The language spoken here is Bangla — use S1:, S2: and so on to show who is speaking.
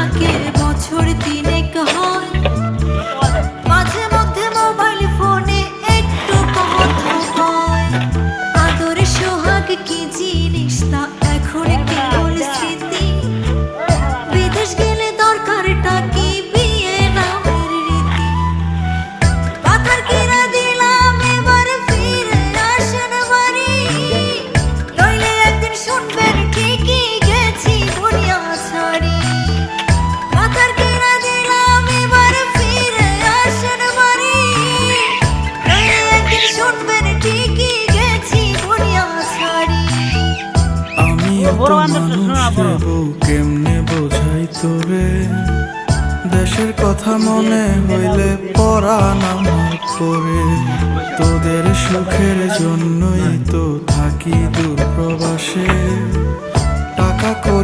S1: থাকে বছর তিনেক হয়, মাঝে মধ্যে মোবাইল ফোনে একটু কথা হয়। আদর সোহাগ কি জিনিস তা এখন কেবল স্মৃতি, বিদেশ গেলে দরকারটা কি বিয়ে নামের রীতি। পাথর কিনা দিলাম এবার ফিরে আসেন বাড়ি, নইলে একদিন শুনবেন ঠিকই গেছি দুনিয়া ছাড়ি। পাথর কিনা দিলাম এবার ফিরে আসেন বাড়ি, নইলে একদিন শুনবেন ঠিকই গেছি দুনিয়া ছাড়ি।
S2: আমি এত মানুষকে বউ কেমনে বোঝাই তোরে, দেশের কথা মনে হইলে পরাণ আমার করে। তোদের সুখের জন্যই তো থাকি দূর প্রবাসে, টাকা